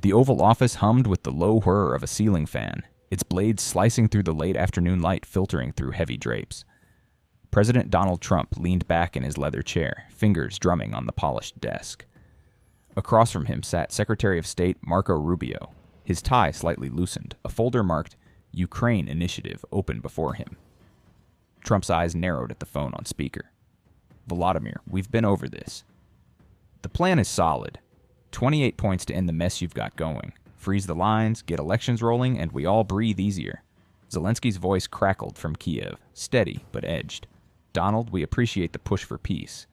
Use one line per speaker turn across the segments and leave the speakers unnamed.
The Oval Office hummed with the low whir of a ceiling fan, its blades slicing through the late afternoon light filtering through heavy drapes. President Donald Trump leaned back in his leather chair, fingers drumming on the polished desk. Across from him sat Secretary of State Marco Rubio, his tie slightly loosened, a folder marked Ukraine Initiative open before him. Trump's eyes narrowed at the phone on speaker. Volodymyr, we've been over this. The plan is solid. 28 points to end the mess you've got going. Freeze the lines, get elections rolling, and we all breathe easier. Zelensky's voice crackled from Kyiv, steady but edged. Donald, we appreciate the push for peace.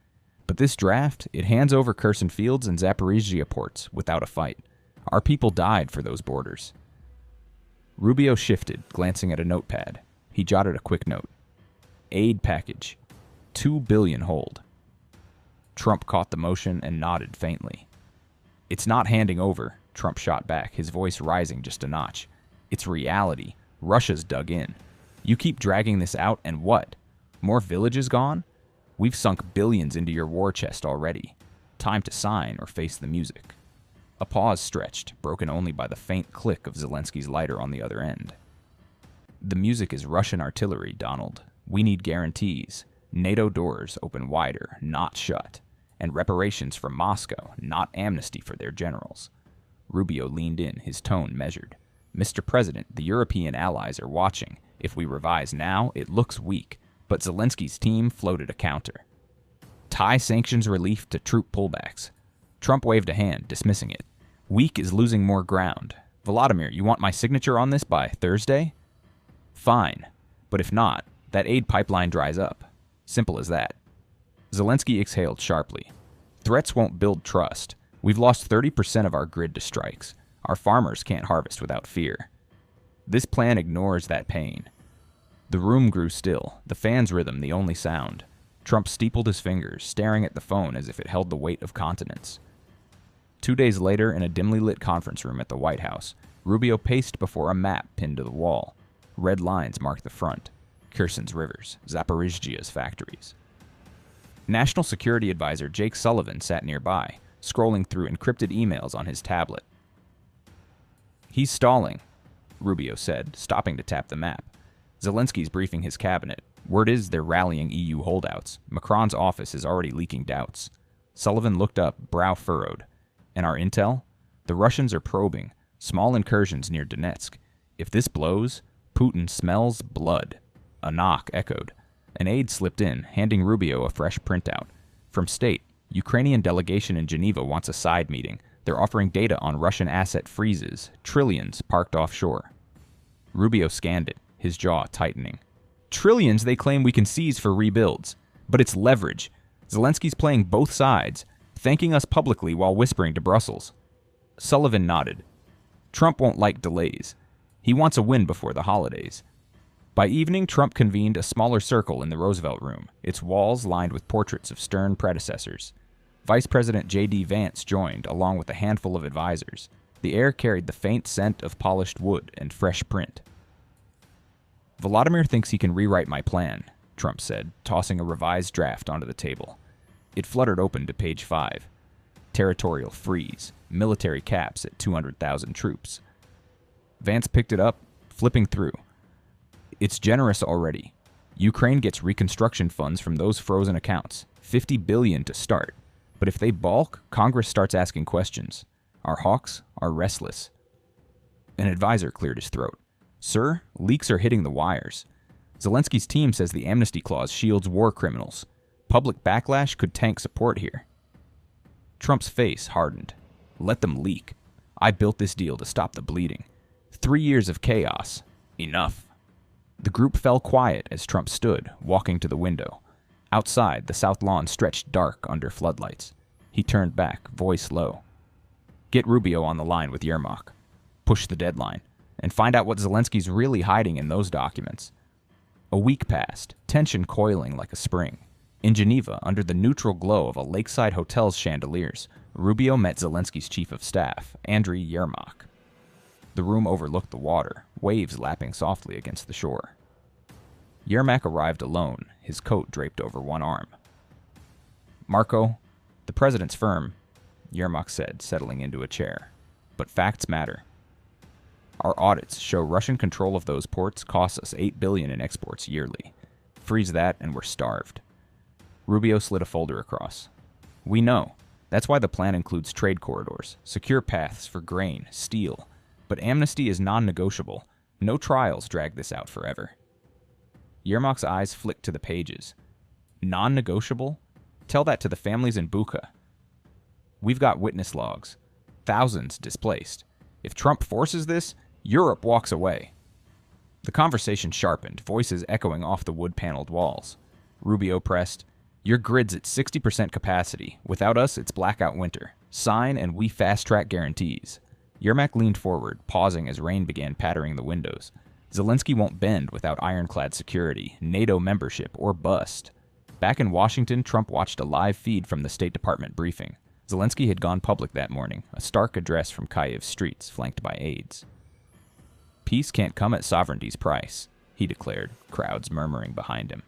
But this draft, it hands over Kherson Fields and Zaporizhzhia ports without a fight. Our people died for those borders. Rubio shifted, glancing at a notepad. He jotted a quick note. Aid package. $2 billion hold. Trump caught the motion and nodded faintly. It's not handing over, Trump shot back, his voice rising just a notch. It's reality. Russia's dug in. You keep dragging this out and what? More villages gone? We've sunk billions into your war chest already. Time to sign or face the music. A pause stretched, broken only by the faint click of Zelensky's lighter on the other end. The music is Russian artillery, Donald. We need guarantees. NATO doors open wider, not shut. And reparations from Moscow, not amnesty for their generals. Rubio leaned in, his tone measured. Mr. President, the European allies are watching. If we revise now, it looks weak. But Zelensky's team floated a counter. Tie sanctions relief to troop pullbacks. Trump waved a hand, dismissing it. Weak is losing more ground. Volodymyr, you want my signature on this by Thursday? Fine. But if not, that aid pipeline dries up. Simple as that. Zelensky exhaled sharply. Threats won't build trust. We've lost 30% of our grid to strikes. Our farmers can't harvest without fear. This plan ignores that pain. The room grew still, the fan's rhythm the only sound. Trump steepled his fingers, staring at the phone as if it held the weight of continents. 2 days later, in a dimly lit conference room at the White House, Rubio paced before a map pinned to the wall. Red lines marked the front. Kherson's rivers, Zaporizhzhia's factories. National Security Advisor Jake Sullivan sat nearby, scrolling through encrypted emails on his tablet. He's stalling, Rubio said, stopping to tap the map. Zelensky's briefing his cabinet. Word is they're rallying EU holdouts. Macron's office is already leaking doubts. Sullivan looked up, brow furrowed. And our intel? The Russians are probing. Small incursions near Donetsk. If this blows, Putin smells blood. A knock echoed. An aide slipped in, handing Rubio a fresh printout. From State, Ukrainian delegation in Geneva wants a side meeting. They're offering data on Russian asset freezes, trillions parked offshore. Rubio scanned it, his jaw tightening. Trillions they claim we can seize for rebuilds. But it's leverage. Zelensky's playing both sides, thanking us publicly while whispering to Brussels. Sullivan nodded. Trump won't like delays. He wants a win before the holidays. By evening, Trump convened a smaller circle in the Roosevelt Room, its walls lined with portraits of stern predecessors. Vice President J.D. Vance joined, along with a handful of advisors. The air carried the faint scent of polished wood and fresh print. Volodymyr thinks he can rewrite my plan, Trump said, tossing a revised draft onto the table. It fluttered open to page 5. Territorial freeze, military caps at 200,000 troops. Vance picked it up, flipping through. It's generous already. Ukraine gets reconstruction funds from those frozen accounts, $50 billion to start. But if they balk, Congress starts asking questions. Our hawks are restless. An advisor cleared his throat. Sir, leaks are hitting the wires. Zelensky's team says the amnesty clause shields war criminals. Public backlash could tank support here. Trump's face hardened. Let them leak. I built this deal to stop the bleeding. 3 years of chaos. Enough. The group fell quiet as Trump stood, walking to the window. Outside, the south lawn stretched dark under floodlights. He turned back, voice low. Get Rubio on the line with Yermak. Push the deadline. And find out what Zelensky's really hiding in those documents. A week passed, tension coiling like a spring. In Geneva, under the neutral glow of a lakeside hotel's chandeliers, Rubio met Zelensky's chief of staff, Andriy Yermak. The room overlooked the water, waves lapping softly against the shore. Yermak arrived alone, his coat draped over one arm. Marco, the president's firm, Yermak said, settling into a chair. but facts matter. Our audits show Russian control of those ports costs us $8 billion in exports yearly. Freeze that and we're starved. Rubio slid a folder across. We know. That's why the plan includes trade corridors, secure paths for grain, steel. But amnesty is non-negotiable. No trials drag this out forever. Yermak's eyes flicked to the pages. Non-negotiable? Tell that to the families in Bucha. We've got witness logs. Thousands displaced. If Trump forces this, Europe walks away. The conversation sharpened, voices echoing off the wood-paneled walls. Rubio pressed, Your grid's at 60% capacity. Without us, it's blackout winter. Sign and we fast-track guarantees. Yermak leaned forward, pausing as rain began pattering the windows. Zelensky won't bend without ironclad security, NATO membership, or bust. Back in Washington, Trump watched a live feed from the State Department briefing. Zelensky had gone public that morning, a stark address from Kyiv's streets, flanked by aides. Peace can't come at sovereignty's price, he declared, crowds murmuring behind him.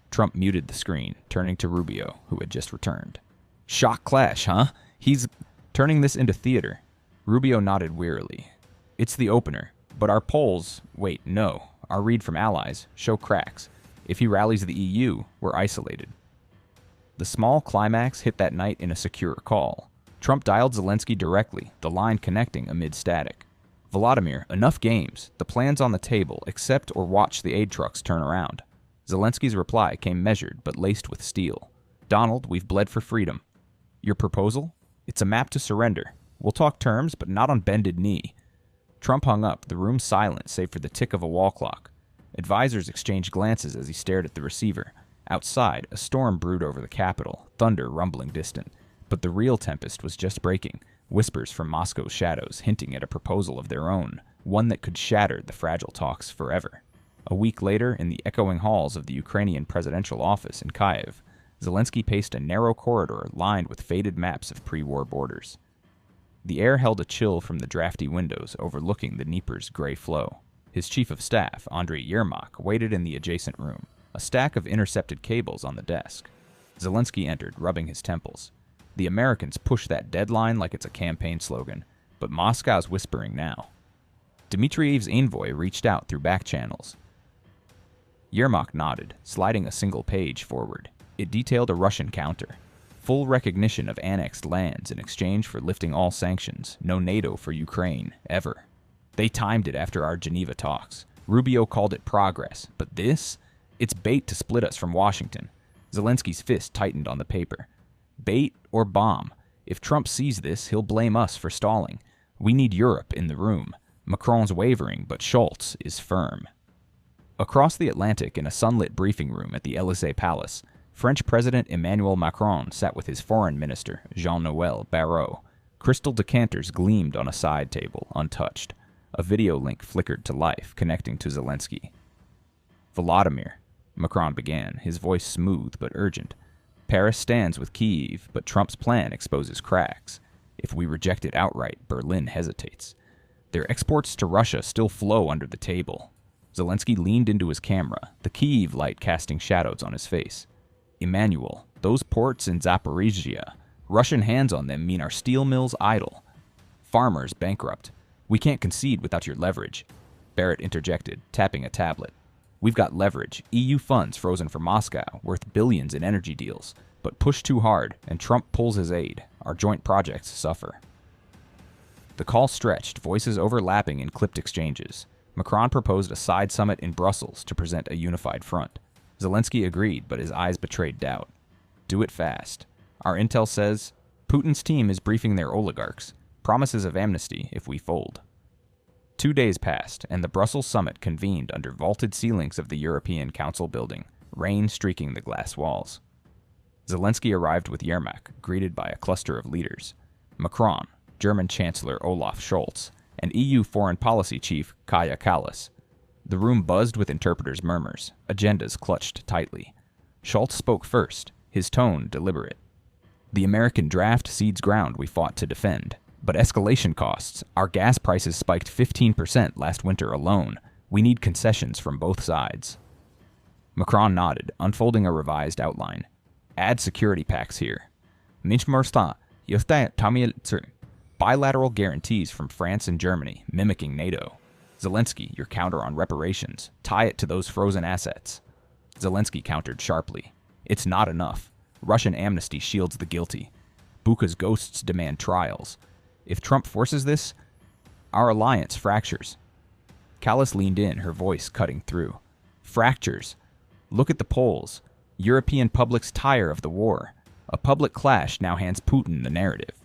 Trump muted the screen, turning to Rubio, who had just returned. Shock clash, huh? He's turning this into theater. Rubio nodded wearily. It's the opener, but our polls, our read from allies, show cracks. If he rallies the EU, we're isolated. The small climax hit that night in a secure call. Trump dialed Zelensky directly, the line connecting amid static. Volodymyr, enough games. The plan's on the table. Accept or watch the aid trucks turn around. Zelensky's reply came measured but laced with steel. Donald, we've bled for freedom. Your proposal? It's a map to surrender. We'll talk terms, but not on bended knee. Trump hung up, the room silent save for the tick of a wall clock. Advisors exchanged glances as he stared at the receiver. Outside, a storm brewed over the Capitol, thunder rumbling distant. But the real tempest was just breaking, whispers from Moscow's shadows hinting at a proposal of their own, one that could shatter the fragile talks forever. A week later, in the echoing halls of the Ukrainian presidential office in Kyiv, Zelensky paced a narrow corridor lined with faded maps of pre-war borders. The air held a chill from the drafty windows overlooking the Dnieper's gray flow. His chief of staff, Andrei Yermak, waited in the adjacent room, a stack of intercepted cables on the desk. Zelensky entered, rubbing his temples. The Americans push that deadline like it's a campaign slogan, but Moscow's whispering now. Dmitriev's envoy reached out through back channels. Yermak nodded, sliding a single page forward. It detailed a Russian counter. Full recognition of annexed lands in exchange for lifting all sanctions. No NATO for Ukraine, ever. They timed it after our Geneva talks. Rubio called it progress, but this? It's bait to split us from Washington. Zelensky's fist tightened on the paper. Bait or bomb? If Trump sees this, he'll blame us for stalling. We need Europe in the room. Macron's wavering, but Scholz is firm. Across the Atlantic in a sunlit briefing room at the Élysée Palace, French President Emmanuel Macron sat with his foreign minister, Jean-Noël Barrot. Crystal decanters gleamed on a side table, untouched. A video link flickered to life, connecting to Zelensky. Volodymyr, Macron began, his voice smooth but urgent. Paris stands with Kyiv, but Trump's plan exposes cracks. If we reject it outright, Berlin hesitates. Their exports to Russia still flow under the table. Zelensky leaned into his camera, the Kyiv light casting shadows on his face. Emmanuel, those ports in Zaporizhia, Russian hands on them mean our steel mills idle. Farmers bankrupt. We can't concede without your leverage. Barrett interjected, tapping a tablet. We've got leverage, EU funds frozen for Moscow, worth billions in energy deals. But push too hard, and Trump pulls his aid. Our joint projects suffer. The call stretched, voices overlapping in clipped exchanges. Macron proposed a side summit in Brussels to present a unified front. Zelensky agreed, but his eyes betrayed doubt. Do it fast. Our intel says, Putin's team is briefing their oligarchs. Promises of amnesty if we fold. 2 days passed, and the Brussels summit convened under vaulted ceilings of the European Council building, rain streaking the glass walls. Zelensky arrived with Yermak, greeted by a cluster of leaders. Macron, German Chancellor Olaf Scholz, and EU Foreign Policy Chief Kaja Kallas. The room buzzed with interpreters' murmurs, agendas clutched tightly. Scholz spoke first, his tone deliberate. The American draft cedes ground we fought to defend. But escalation costs. Our gas prices spiked 15% last winter alone. We need concessions from both sides. Macron nodded, unfolding a revised outline. Add security packs here. Bilateral guarantees from France and Germany, mimicking NATO. Zelensky, your counter on reparations. Tie it to those frozen assets. Zelensky countered sharply. It's not enough. Russian amnesty shields the guilty. Buka's ghosts demand trials. If Trump forces this, our alliance fractures. Callas leaned in, her voice cutting through. Fractures. Look at the polls. European publics tire of the war. A public clash now hands Putin the narrative.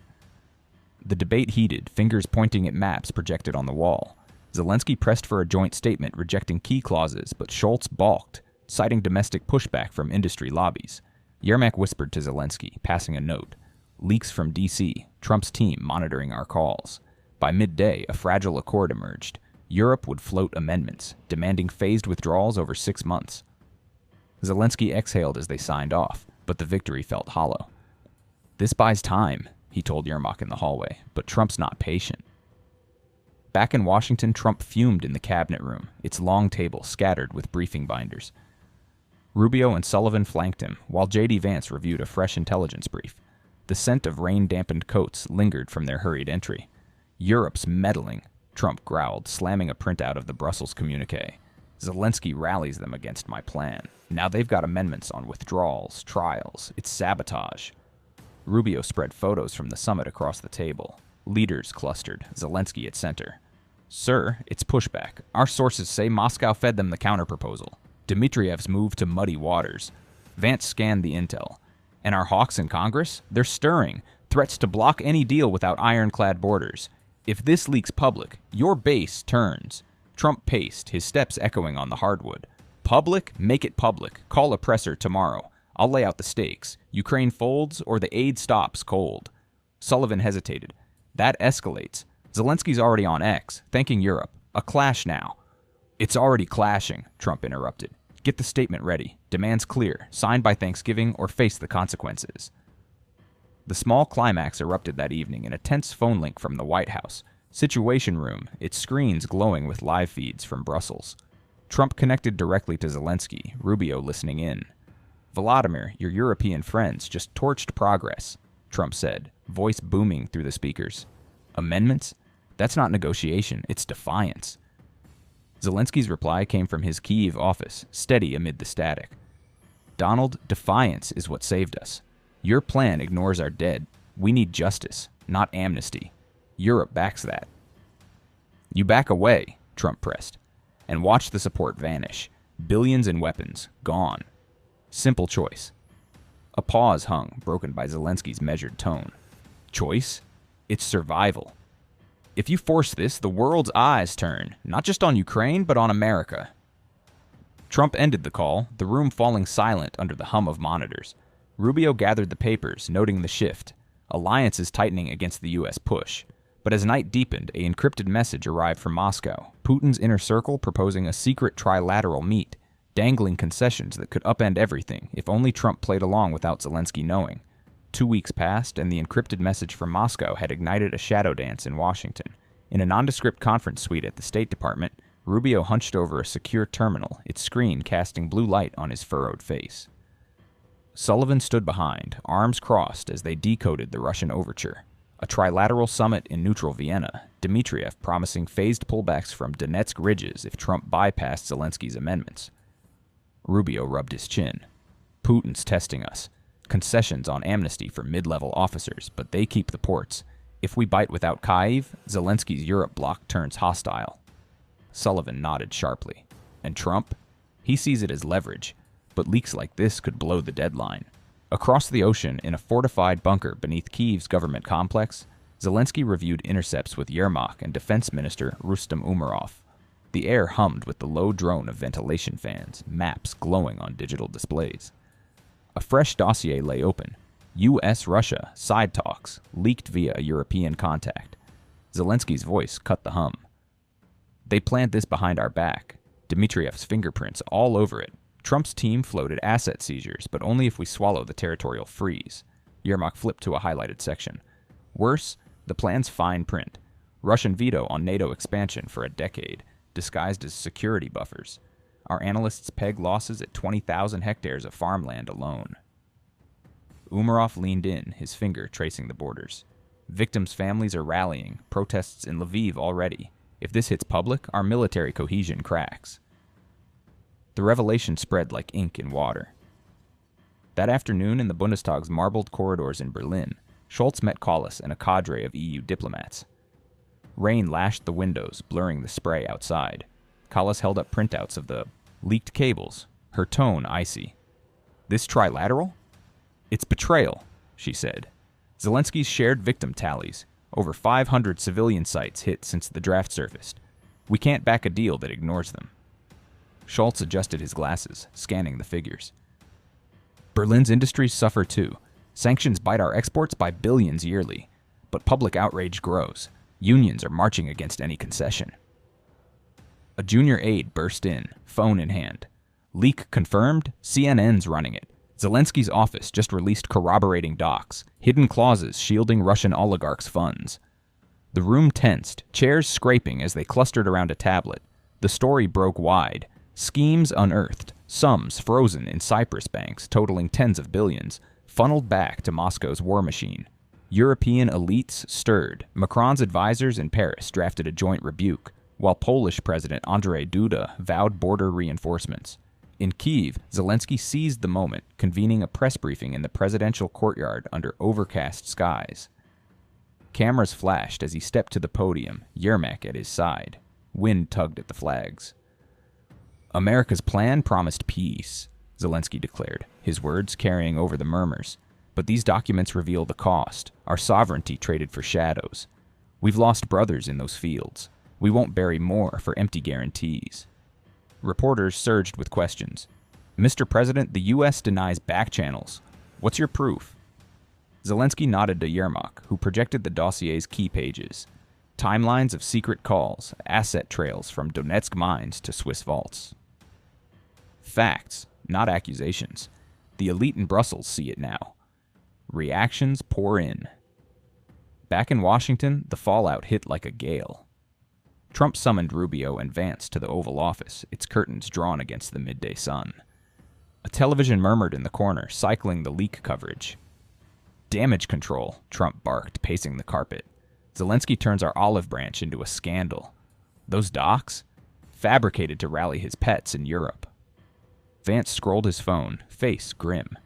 The debate heated, fingers pointing at maps projected on the wall. Zelensky pressed for a joint statement rejecting key clauses, but Scholz balked, citing domestic pushback from industry lobbies. Yermak whispered to Zelensky, passing a note. Leaks from D.C., Trump's team monitoring our calls. By midday, a fragile accord emerged. Europe would float amendments, demanding phased withdrawals over 6 months. Zelensky exhaled as they signed off, but the victory felt hollow. This buys time, he told Yermak in the hallway, but Trump's not patient. Back in Washington, Trump fumed in the cabinet room, its long table scattered with briefing binders. Rubio and Sullivan flanked him, while J.D. Vance reviewed a fresh intelligence brief. The scent of rain-dampened coats lingered from their hurried entry. Europe's meddling, Trump growled, slamming a printout of the Brussels communiqué. Zelensky rallies them against my plan. Now they've got amendments on withdrawals, trials. It's sabotage. Rubio spread photos from the summit across the table. Leaders clustered, Zelensky at center. Sir, it's pushback. Our sources say Moscow fed them the counterproposal. Dmitriev's moved to muddy waters. Vance scanned the intel. And our hawks in Congress? They're stirring. Threats to block any deal without ironclad borders. If this leaks public, your base turns. Trump paced, his steps echoing on the hardwood. Public? Make it public. Call a presser tomorrow. I'll lay out the stakes. Ukraine folds or the aid stops cold. Sullivan hesitated. That escalates. Zelensky's already on X, thanking Europe. A clash now. It's already clashing, Trump interrupted. Get the statement ready. Demands clear. Signed by Thanksgiving or face the consequences. The small climax erupted that evening in a tense phone link from the White House. Situation room, its screens glowing with live feeds from Brussels. Trump connected directly to Zelensky, Rubio listening in. Volodymyr, your European friends just torched progress, Trump said, voice booming through the speakers. Amendments? That's not negotiation, it's defiance. Zelensky's reply came from his Kyiv office, steady amid the static. Donald, defiance is what saved us. Your plan ignores our dead. We need justice, not amnesty. Europe backs that. You back away, Trump pressed, and watch the support vanish. Billions in weapons, gone. Simple choice. A pause hung, broken by Zelensky's measured tone. Choice? It's survival. If you force this, the world's eyes turn, not just on Ukraine, but on America. Trump ended the call, the room falling silent under the hum of monitors. Rubio gathered the papers, noting the shift. Alliances tightening against the U.S. push. But as night deepened, an encrypted message arrived from Moscow, Putin's inner circle proposing a secret trilateral meet, dangling concessions that could upend everything if only Trump played along without Zelensky knowing. 2 weeks passed, and the encrypted message from Moscow had ignited a shadow dance in Washington. In a nondescript conference suite at the State Department, Rubio hunched over a secure terminal, its screen casting blue light on his furrowed face. Sullivan stood behind, arms crossed as they decoded the Russian overture. A trilateral summit in neutral Vienna, Dmitriev promising phased pullbacks from Donetsk ridges if Trump bypassed Zelensky's amendments. Rubio rubbed his chin. Putin's testing us. Concessions on amnesty for mid-level officers, but they keep the ports. If we bite without Kyiv, Zelensky's Europe bloc turns hostile. Sullivan nodded sharply. And Trump? He sees it as leverage, but leaks like this could blow the deadline. Across the ocean, in a fortified bunker beneath Kyiv's government complex, Zelensky reviewed intercepts with Yermak and Defense Minister Rustem Umerov. The air hummed with the low drone of ventilation fans, maps glowing on digital displays. A fresh dossier lay open. U.S.-Russia side talks, leaked via a European contact. Zelensky's voice cut the hum. They planned this behind our back. Dmitriev's fingerprints all over it. Trump's team floated asset seizures, but only if we swallow the territorial freeze. Yermak flipped to a highlighted section. Worse, the plan's fine print. Russian veto on NATO expansion for a decade, disguised as security buffers. Our analysts peg losses at 20,000 hectares of farmland alone. Umerov leaned in, his finger tracing the borders. Victims' families are rallying, protests in Lviv already. If this hits public, our military cohesion cracks. The revelation spread like ink in water. That afternoon in the Bundestag's marbled corridors in Berlin, Scholz met Kallas and a cadre of EU diplomats. Rain lashed the windows, blurring the spray outside. Kallas held up printouts of the leaked cables, her tone icy. This trilateral? It's betrayal, she said. Zelensky's shared victim tallies. Over 500 civilian sites hit since the draft surfaced. We can't back a deal that ignores them. Scholz adjusted his glasses, scanning the figures. Berlin's industries suffer too. Sanctions bite our exports by billions yearly. But public outrage grows. Unions are marching against any concession. A junior aide burst in, phone in hand. Leak confirmed? CNN's running it. Zelensky's office just released corroborating docs, hidden clauses shielding Russian oligarchs' funds. The room tensed, chairs scraping as they clustered around a tablet. The story broke wide. Schemes unearthed, sums frozen in Cyprus banks totaling tens of billions, funneled back to Moscow's war machine. European elites stirred. Macron's advisors in Paris drafted a joint rebuke, while Polish President Andrzej Duda vowed border reinforcements. In Kyiv, Zelensky seized the moment, convening a press briefing in the presidential courtyard under overcast skies. Cameras flashed as he stepped to the podium, Yermak at his side. Wind tugged at the flags. America's plan promised peace, Zelensky declared, his words carrying over the murmurs. But these documents reveal the cost, our sovereignty traded for shadows. We've lost brothers in those fields. We won't bury more for empty guarantees. Reporters surged with questions. Mr. President, the U.S. denies back channels. What's your proof? Zelensky nodded to Yermak, who projected the dossier's key pages. Timelines of secret calls, asset trails from Donetsk mines to Swiss vaults. Facts, not accusations. The elite in Brussels see it now. Reactions pour in. Back in Washington, the fallout hit like a gale. Trump summoned Rubio and Vance to the Oval Office, its curtains drawn against the midday sun. A television murmured in the corner, cycling the leak coverage. Damage control, Trump barked, pacing the carpet. Zelensky turns our olive branch into a scandal. Those docs? Fabricated to rally his pets in Europe. Vance scrolled his phone, face grim.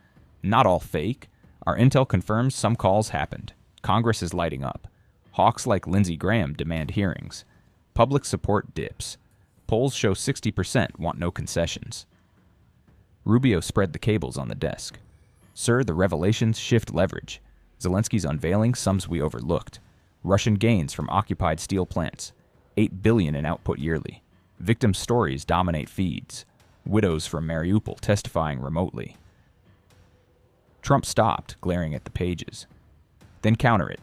Not all fake. Our intel confirms some calls happened. Congress is lighting up. Hawks like Lindsey Graham demand hearings. Public support dips. Polls show 60% want no concessions. Rubio spread the cables on the desk. Sir, the revelations shift leverage. Zelensky's unveiling sums we overlooked. Russian gains from occupied steel plants. $8 billion in output yearly. Victim stories dominate feeds. Widows from Mariupol testifying remotely. Trump stopped, glaring at the pages. Then counter it.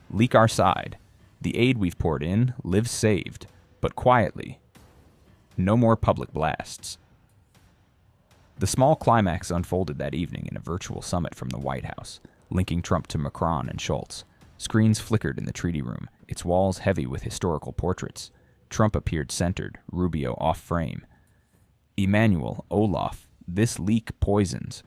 Leak our side. The aid we've poured in lives saved, but quietly. No more public blasts. The small climax unfolded that evening in a virtual summit from the White House, linking Trump to Macron and Scholz. Screens flickered in the treaty room, its walls heavy with historical portraits. Trump appeared centered, Rubio off-frame. Emmanuel, Olaf, this leak poisons.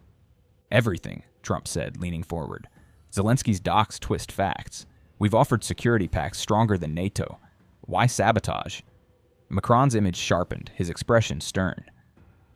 Everything, Trump said, leaning forward. Zelensky's docs twist facts. We've offered security pacts stronger than NATO. Why sabotage? Macron's image sharpened, his expression stern.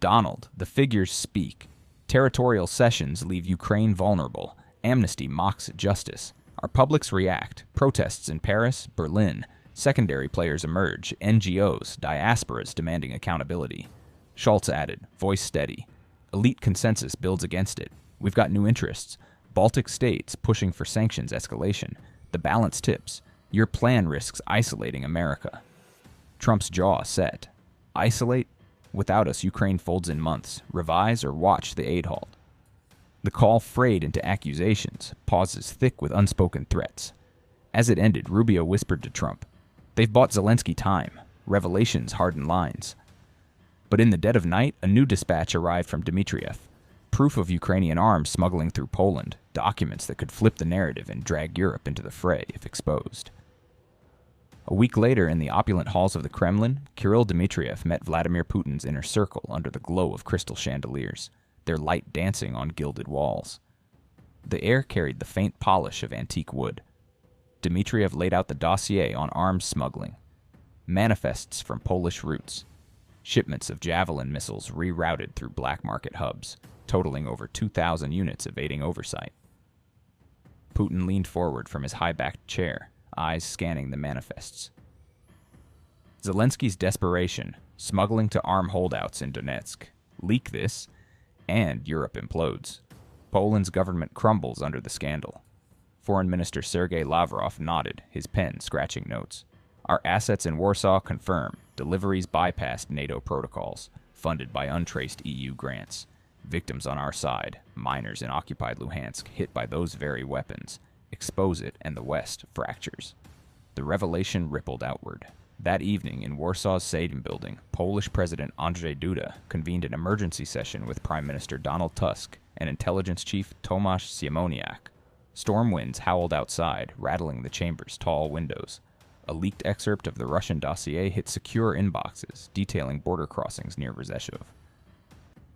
Donald, the figures speak. Territorial cessions leave Ukraine vulnerable. Amnesty mocks justice. Our publics react. Protests in Paris, Berlin. Secondary players emerge. NGOs, diasporas demanding accountability. Scholz added, voice steady. Elite consensus builds against it. We've got new interests. Baltic states pushing for sanctions escalation. The balance tips. Your plan risks isolating America. Trump's jaw set. Isolate? Without us, Ukraine folds in months. Revise or watch the aid halt. The call frayed into accusations, pauses thick with unspoken threats. As it ended, Rubio whispered to Trump, "They've bought Zelensky time. Revelations harden lines." But in the dead of night, a new dispatch arrived from Dmitriev. Proof of Ukrainian arms smuggling through Poland, documents that could flip the narrative and drag Europe into the fray if exposed. A week later, in the opulent halls of the Kremlin, Kirill Dmitriev met Vladimir Putin's inner circle under the glow of crystal chandeliers, their light dancing on gilded walls. The air carried the faint polish of antique wood. Dmitriev laid out the dossier on arms smuggling. Manifests from Polish routes. Shipments of Javelin missiles rerouted through black market hubs, totaling over 2,000 units evading oversight. Putin leaned forward from his high-backed chair, eyes scanning the manifests. Zelensky's desperation, smuggling to arm holdouts in Donetsk. Leak this, and Europe implodes. Poland's government crumbles under the scandal. Foreign Minister Sergei Lavrov nodded, his pen scratching notes. Our assets in Warsaw confirm deliveries bypassed NATO protocols, funded by untraced EU grants. Victims on our side, miners in occupied Luhansk hit by those very weapons. Expose it and the West fractures. The revelation rippled outward. That evening in Warsaw's Sejm building, Polish President Andrzej Duda convened an emergency session with Prime Minister Donald Tusk and Intelligence Chief Tomasz Siemoniak. Storm winds howled outside, rattling the chamber's tall windows. A leaked excerpt of the Russian dossier hit secure inboxes, detailing border crossings near Rzeszów.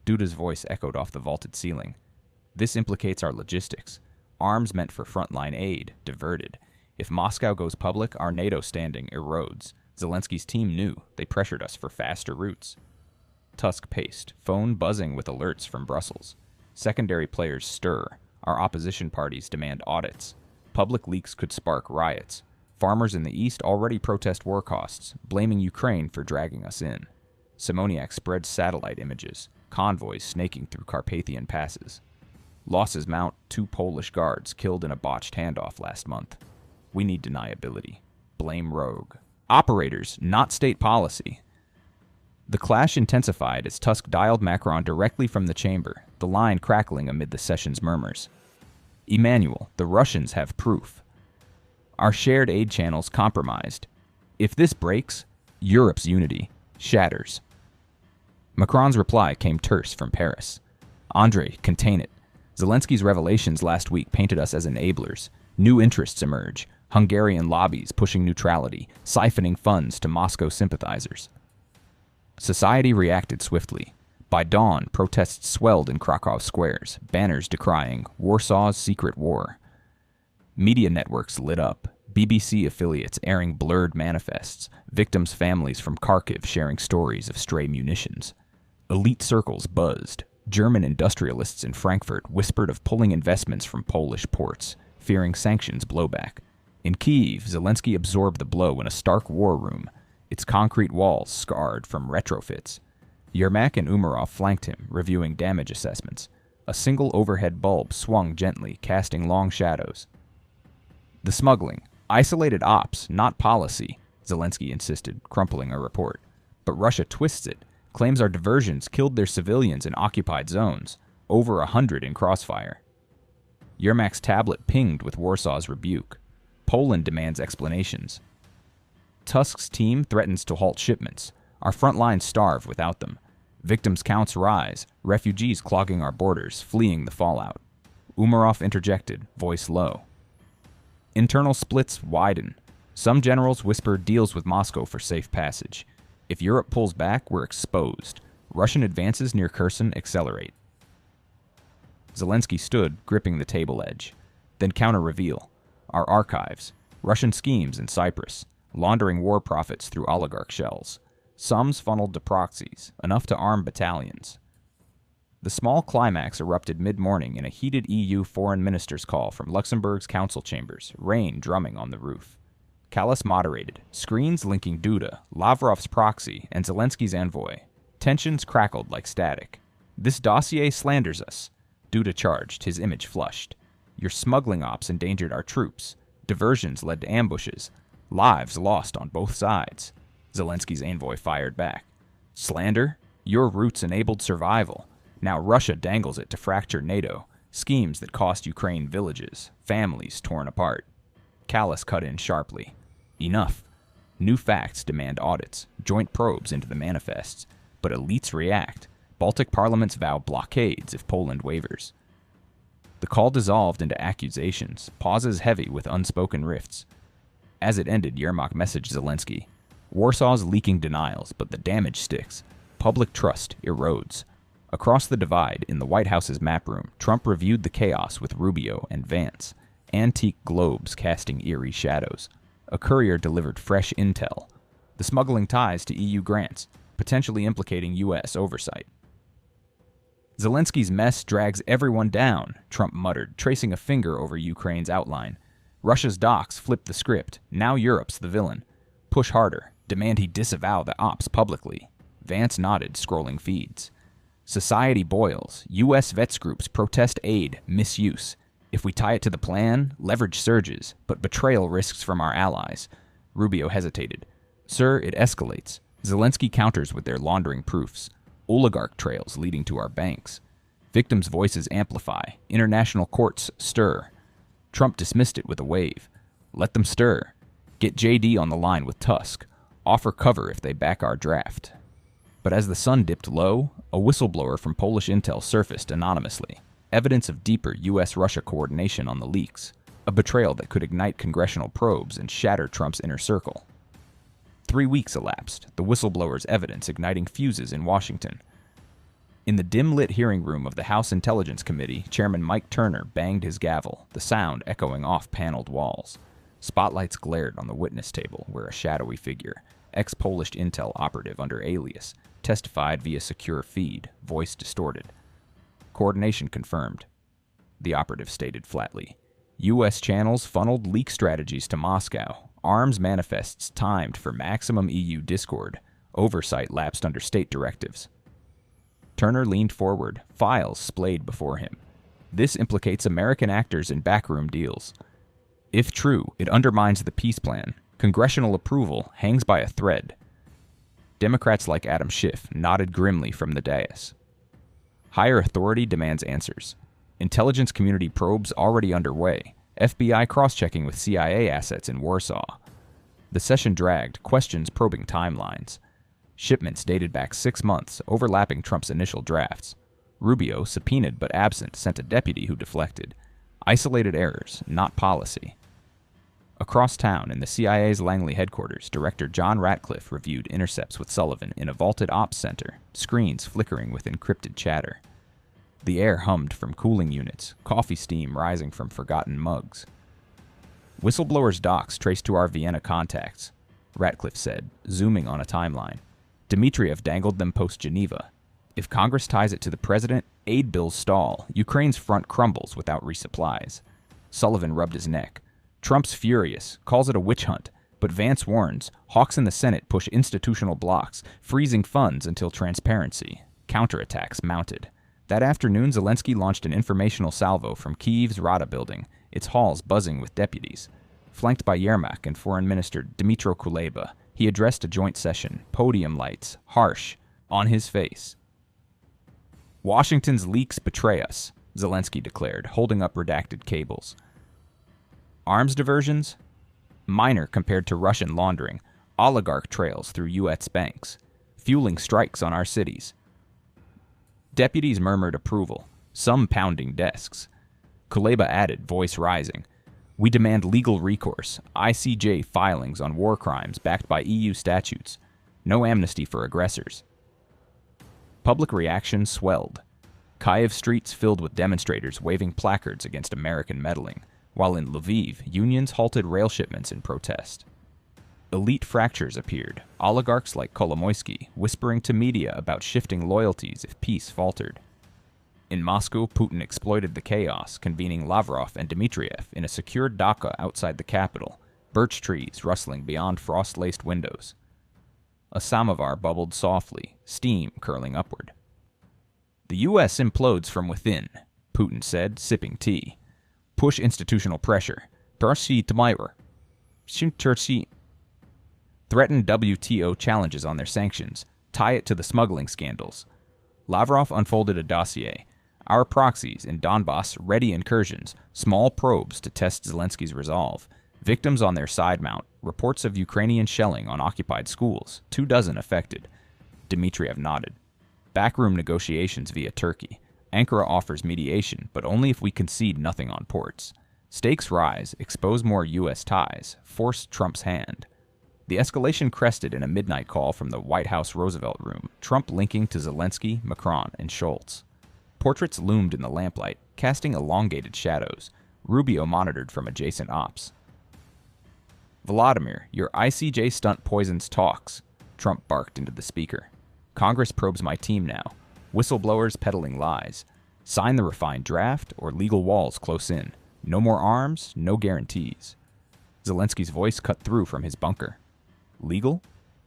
Duda's voice echoed off the vaulted ceiling. This implicates our logistics. Arms meant for frontline aid, diverted. If Moscow goes public, our NATO standing erodes. Zelensky's team knew. They pressured us for faster routes. Tusk paced, phone buzzing with alerts from Brussels. Secondary players stir. Our opposition parties demand audits. Public leaks could spark riots. Farmers in the east already protest war costs, blaming Ukraine for dragging us in. Siemoniak spreads satellite images, convoys snaking through Carpathian passes. Losses mount, 2 Polish guards killed in a botched handoff last month. We need deniability. Blame rogue. Operators, not state policy. The clash intensified as Tusk dialed Macron directly from the chamber, the line crackling amid the session's murmurs. Emmanuel, the Russians have proof. Our shared aid channels compromised. If this breaks, Europe's unity shatters. Macron's reply came terse from Paris. Andrei, contain it. Zelensky's revelations last week painted us as enablers. New interests emerge. Hungarian lobbies pushing neutrality, siphoning funds to Moscow sympathizers. Society reacted swiftly. By dawn, protests swelled in Krakow squares, banners decrying Warsaw's secret war. Media networks lit up, BBC affiliates airing blurred manifests, victims' families from Kharkiv sharing stories of stray munitions. Elite circles buzzed. German industrialists in Frankfurt whispered of pulling investments from Polish ports, fearing sanctions blowback. In Kyiv, Zelensky absorbed the blow in a stark war room, its concrete walls scarred from retrofits. Yermak and Umarov flanked him, reviewing damage assessments. A single overhead bulb swung gently, casting long shadows. The smuggling. Isolated ops, not policy, Zelensky insisted, crumpling a report. But Russia twists it, claims our diversions killed their civilians in occupied zones, over 100 in crossfire. Yermak's tablet pinged with Warsaw's rebuke. Poland demands explanations. Tusk's team threatens to halt shipments. Our front lines starve without them. Victims' counts rise, refugees clogging our borders, fleeing the fallout. Umarov interjected, voice low. Internal splits widen. Some generals whisper deals with Moscow for safe passage. If Europe pulls back, we're exposed. Russian advances near Kherson accelerate. Zelensky stood, gripping the table edge. Then counter-reveal. Our archives. Russian schemes in Cyprus. Laundering war profits through oligarch shells. Sums funneled to proxies, enough to arm battalions. The small climax erupted mid-morning in a heated EU foreign minister's call from Luxembourg's council chambers, rain drumming on the roof. Kallas moderated, screens linking Duda, Lavrov's proxy, and Zelensky's envoy. Tensions crackled like static. This dossier slanders us. Duda charged, his image flushed. Your smuggling ops endangered our troops. Diversions led to ambushes. Lives lost on both sides. Zelensky's envoy fired back. Slander? Your routes enabled survival. Now Russia dangles it to fracture NATO. Schemes that cost Ukraine villages, families torn apart. Kallas cut in sharply. Enough. New facts demand audits, joint probes into the manifests. But elites react. Baltic parliaments vow blockades if Poland wavers. The call dissolved into accusations, pauses heavy with unspoken rifts. As it ended, Yermak messaged Zelensky. Warsaw's leaking denials, but the damage sticks. Public trust erodes. Across the divide, in the White House's map room, Trump reviewed the chaos with Rubio and Vance. antique globes casting eerie shadows. A courier delivered fresh intel. The smuggling ties to EU grants, potentially implicating U.S. oversight. Zelensky's mess drags everyone down, Trump muttered, tracing a finger over Ukraine's outline. Russia's docs flipped the script. Now Europe's the villain. Push harder. Demand he disavow the ops publicly. Vance nodded, scrolling feeds. Society boils. U.S. vets groups protest aid, misuse. If we tie it to the plan, leverage surges, but betrayal risks from our allies. Rubio hesitated. Sir, it escalates. Zelensky counters with their laundering proofs. Oligarch trails leading to our banks. Victims' voices amplify. International courts stir. Trump dismissed it with a wave. Let them stir. Get JD on the line with Tusk. Offer cover if they back our draft. But as the sun dipped low, a whistleblower from Polish intel surfaced anonymously. Evidence of deeper U.S.-Russia coordination on the leaks. A betrayal that could ignite congressional probes and shatter Trump's inner circle. 3 weeks elapsed, the whistleblower's evidence igniting fuses in Washington. In the dim-lit hearing room of the House Intelligence Committee, Chairman Mike Turner banged his gavel, the sound echoing off paneled walls. Spotlights glared on the witness table, where a shadowy figure, ex-Polish intel operative under alias, testified via secure feed, voice distorted. Coordination confirmed. The operative stated flatly. U.S. channels funneled leak strategies to Moscow. Arms manifests timed for maximum EU discord. Oversight lapsed under state directives. Turner leaned forward, files splayed before him. This implicates American actors in backroom deals. If true, it undermines the peace plan. Congressional approval hangs by a thread. Democrats like Adam Schiff nodded grimly from the dais. Higher authority demands answers. Intelligence community probes already underway. FBI cross-checking with CIA assets in Warsaw. The session dragged, questions probing timelines. Shipments dated back 6 months, overlapping Trump's initial drafts. Rubio, subpoenaed but absent, sent a deputy who deflected. Isolated errors, not policy. Across town, in the CIA's Langley headquarters, Director John Ratcliffe reviewed intercepts with Sullivan in a vaulted ops center, screens flickering with encrypted chatter. The air hummed from cooling units, coffee steam rising from forgotten mugs. Whistleblowers' docs traced to our Vienna contacts, Ratcliffe said, zooming on a timeline. Dmitriev dangled them post-Geneva. If Congress ties it to the president, aid bills stall. Ukraine's front crumbles without resupplies. Sullivan rubbed his neck. Trump's furious, calls it a witch hunt, but Vance warns, hawks in the Senate push institutional blocks, freezing funds until transparency. Counterattacks mounted. That afternoon, Zelensky launched an informational salvo from Kyiv's Rada building, its halls buzzing with deputies. Flanked by Yermak and Foreign Minister Dmytro Kuleba, he addressed a joint session, podium lights, harsh, on his face. Washington's leaks betray us, Zelensky declared, holding up redacted cables. Arms diversions? Minor compared to Russian laundering, oligarch trails through U.S. banks, fueling strikes on our cities. Deputies murmured approval, some pounding desks. Kuleba added, voice rising. We demand legal recourse, ICJ filings on war crimes backed by EU statutes. No amnesty for aggressors. Public reaction swelled. Kyiv streets filled with demonstrators waving placards against American meddling, while in Lviv, unions halted rail shipments in protest. Elite fractures appeared, oligarchs like Kolomoisky whispering to media about shifting loyalties if peace faltered. In Moscow, Putin exploited the chaos, convening Lavrov and Dmitriev in a secured dacha outside the capital, birch trees rustling beyond frost-laced windows. A samovar bubbled softly, steam curling upward. The U.S. implodes from within, Putin said, sipping tea. Push institutional pressure. Threaten WTO challenges on their sanctions. Tie it to the smuggling scandals. Lavrov unfolded a dossier. Our proxies in Donbass ready incursions, small probes to test Zelensky's resolve. Victims on their side mount, reports of Ukrainian shelling on occupied schools, 24 affected. Dmitriev nodded. Backroom negotiations via Turkey. Ankara offers mediation, but only if we concede nothing on ports. Stakes rise, expose more U.S. ties, force Trump's hand. The escalation crested in a midnight call from the White House Roosevelt Room, Trump linking to Zelensky, Macron, and Scholz. Portraits loomed in the lamplight, casting elongated shadows. Rubio monitored from adjacent ops. Volodymyr, your ICJ stunt poisons talks, Trump barked into the speaker. Congress probes my team now. Whistleblowers peddling lies. Sign the refined draft or legal walls close in. No more arms, no guarantees. Zelensky's voice cut through from his bunker. Legal?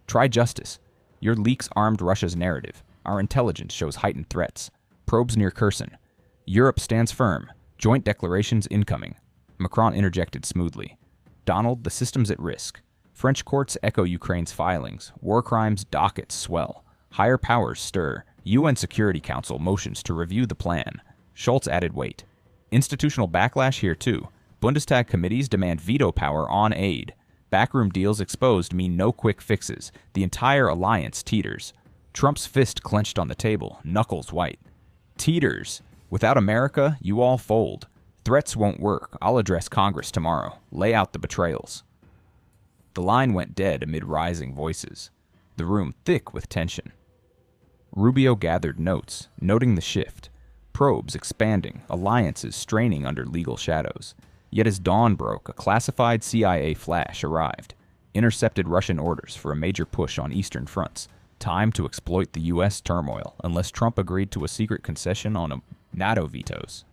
Try justice. Your leaks armed Russia's narrative. Our intelligence shows heightened threats. Probes near Kherson. Europe stands firm. Joint declarations incoming. Macron interjected smoothly. Donald, the system's at risk. French courts echo Ukraine's filings. War crimes dockets swell. Higher powers stir. UN Security Council motions to review the plan. Schultz added weight. Institutional backlash here too. Bundestag committees demand veto power on aid. Backroom deals exposed mean no quick fixes. The entire alliance teeters. Trump's fist clenched on the table, knuckles white. Teeters. Without America, you all fold. Threats won't work. I'll address Congress tomorrow. Lay out the betrayals. The line went dead amid rising voices. The room thick with tension. Rubio gathered notes, noting the shift. Probes expanding, alliances straining under legal shadows. Yet as dawn broke, a classified CIA flash arrived. Intercepted Russian orders for a major push on eastern fronts. Time to exploit the U.S. turmoil, unless Trump agreed to a secret concession on NATO vetoes.